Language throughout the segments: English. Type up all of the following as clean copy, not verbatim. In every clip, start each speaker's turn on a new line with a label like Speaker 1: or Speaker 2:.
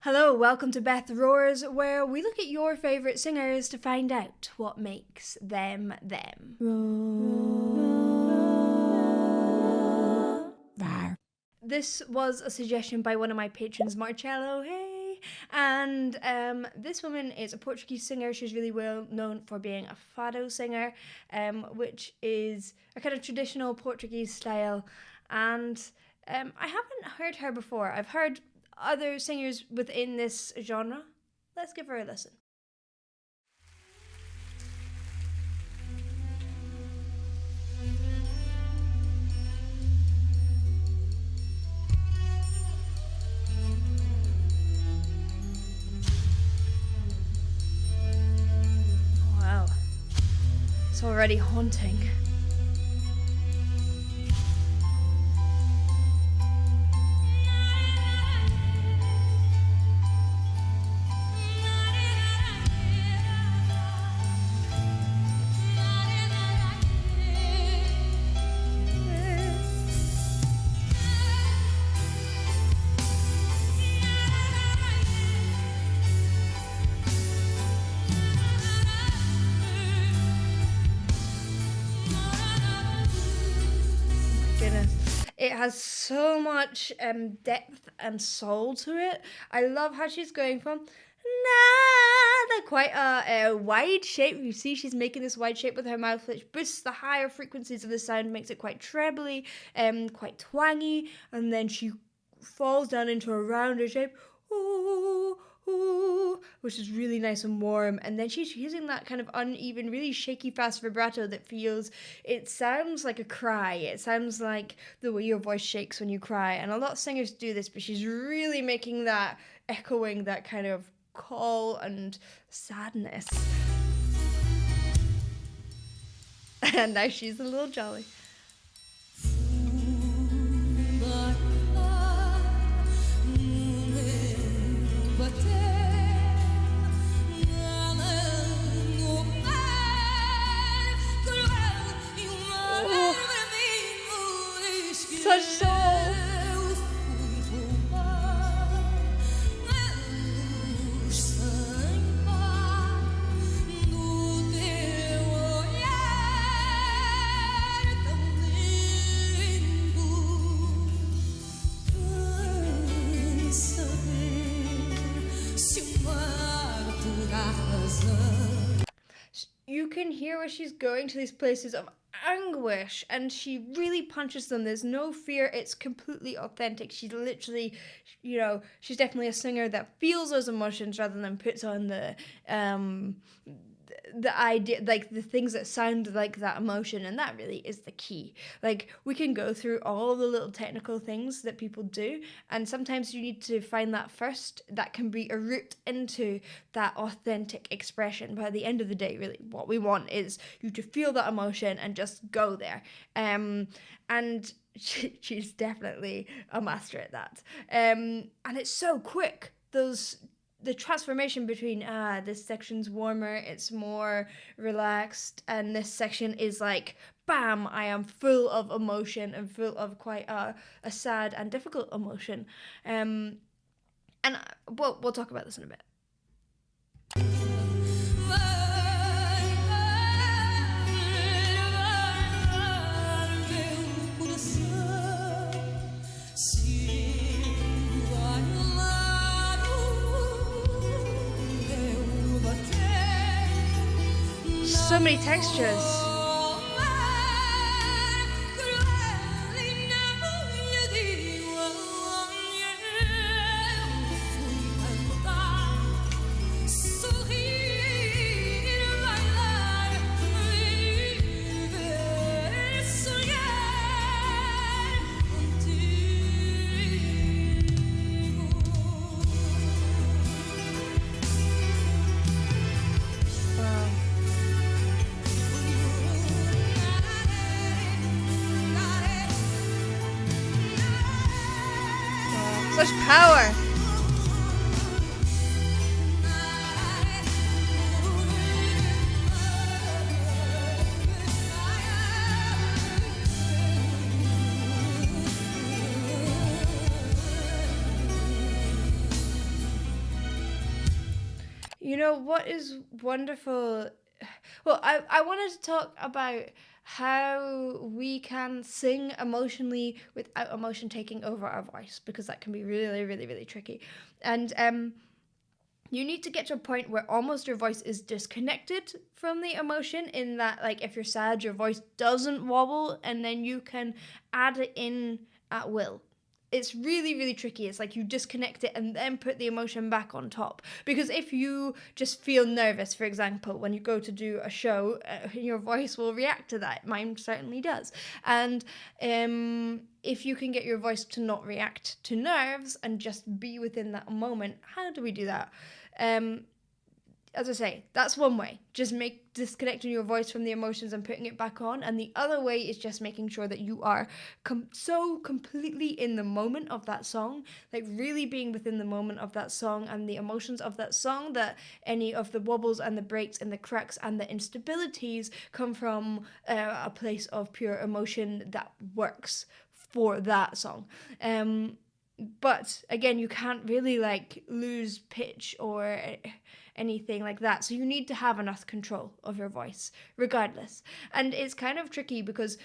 Speaker 1: Hello, welcome to Beth Roars, where we look at your favourite singers to find out what makes them them. This was a suggestion by one of my patrons, Marcello, hey! And this woman is a Portuguese singer. She's really well known for being a Fado singer, which is a kind of traditional Portuguese style. And I haven't heard her before. I've heard other singers within this genre. Let's give her a listen. Wow, it's already haunting. It has so much depth and soul to it. I love how she's going from quite a wide shape. You see she's making this wide shape with her mouth, which boosts the higher frequencies of the sound, makes it quite trebly, quite twangy, and then she falls down into a rounder shape. Ooh, ooh, which is really nice and warm, and then she's using that kind of uneven, really shaky fast vibrato that it sounds like a cry. It sounds like the way your voice shakes when you cry, and a lot of singers do this, but she's really making that, echoing that kind of call and sadness. And now she's a little jolly. Such soul. You can hear where she's going to these places of anguish, and she really punches them. There's no fear. It's completely authentic. She's literally, she's definitely a singer that feels those emotions rather than puts on the idea, like the things that sound like that emotion, and that really is the key. Like, we can go through all the little technical things that people do, and sometimes you need to find that first. That can be a route into that authentic expression. But at the end of the day, really, what we want is you to feel that emotion and just go there. And she's definitely a master at that. And it's so quick. The transformation between this section's warmer, it's more relaxed, and this section is like, bam, I am full of emotion and full of quite a sad and difficult emotion. And we'll talk about this in a bit. So many textures. Such power. You know what is wonderful? Well, I wanted to talk about how we can sing emotionally without emotion taking over our voice, because that can be really, really, really tricky. And you need to get to a point where almost your voice is disconnected from the emotion, in that, like, if you're sad, your voice doesn't wobble, and then you can add it in at will. It's really, really tricky. It's like you disconnect it and then put the emotion back on top. Because if you just feel nervous, for example, when you go to do a show, your voice will react to that. Mine certainly does. And if you can get your voice to not react to nerves and just be within that moment, how do we do that? As I say, that's one way. Just disconnecting your voice from the emotions and putting it back on. And the other way is just making sure that you are so completely in the moment of that song, like really being within the moment of that song and the emotions of that song, that any of the wobbles and the breaks and the cracks and the instabilities come from a place of pure emotion that works for that song. But again, you can't really like lose pitch or anything like that. So you need to have enough control of your voice regardless. And it's kind of tricky because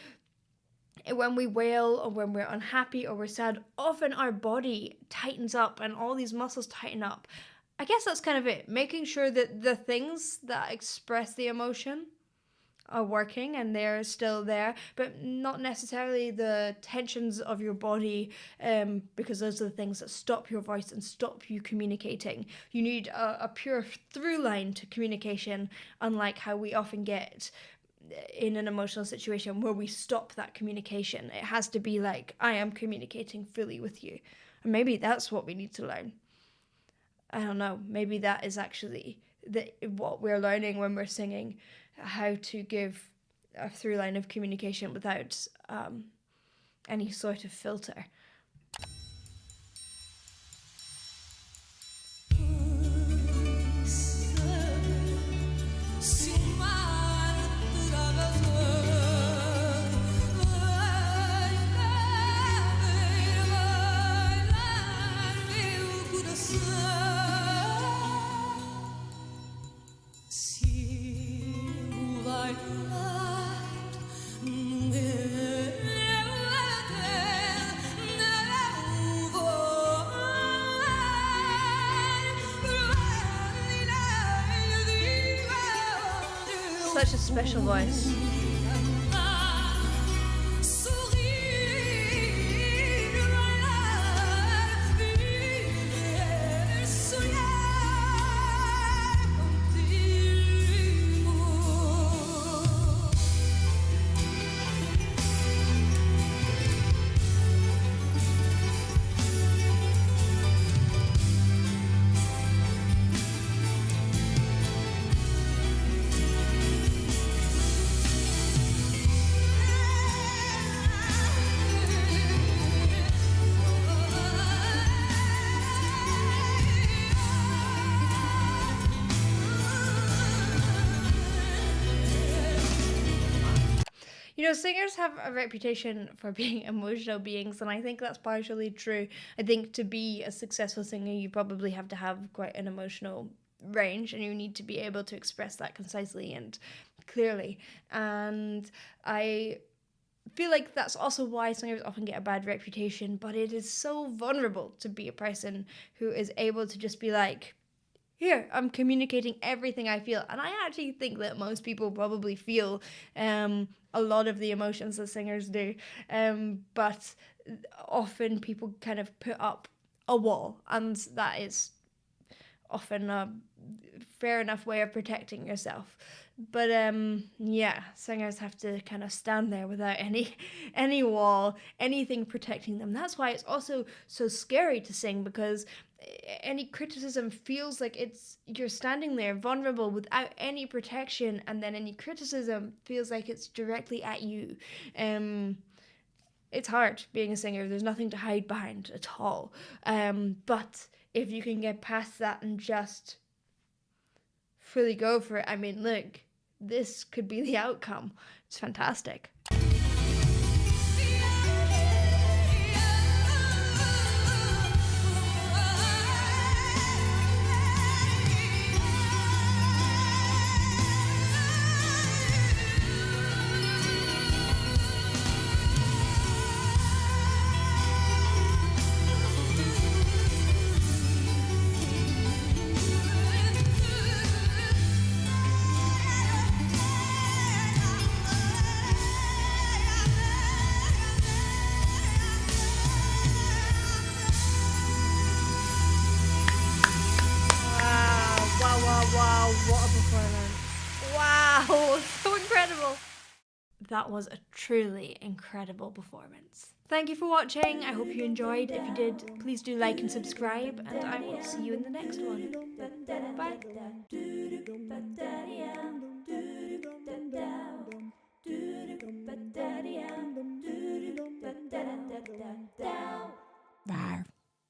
Speaker 1: when we wail or when we're unhappy or we're sad, often our body tightens up and all these muscles tighten up. I guess that's kind of it. Making sure that the things that express the emotion are working and they're still there, but not necessarily the tensions of your body, because those are the things that stop your voice and stop you communicating. You need a pure through line to communication, unlike how we often get in an emotional situation where we stop that communication. It has to be like, I am communicating fully with you. And maybe that's what we need to learn. I don't know, maybe that is actually what we're learning when we're singing, how to give a through line of communication without any sort of filter. Such a special voice. You know, singers have a reputation for being emotional beings, and I think that's partially true. I think to be a successful singer, you probably have to have quite an emotional range, and you need to be able to express that concisely and clearly. And I feel like that's also why singers often get a bad reputation, but it is so vulnerable to be a person who is able to just be like, here, I'm communicating everything I feel. And I actually think that most people probably feel a lot of the emotions that singers do. But often people kind of put up a wall, and that is often a fair enough way of protecting yourself. But yeah, singers have to kind of stand there without any wall, anything protecting them. That's why it's also so scary to sing, because any criticism feels like you're standing there vulnerable without any protection, and then any criticism feels like it's directly at you. It's hard being a singer. There's nothing to hide behind at all. But if you can get past that and just fully go for it, I mean, look, this could be the outcome. It's fantastic. Wow, what a performance. Wow, so incredible. That was a truly incredible performance. Thank you for watching. I hope you enjoyed. If you did, please do like and subscribe, and I will see you in the next one. Bye.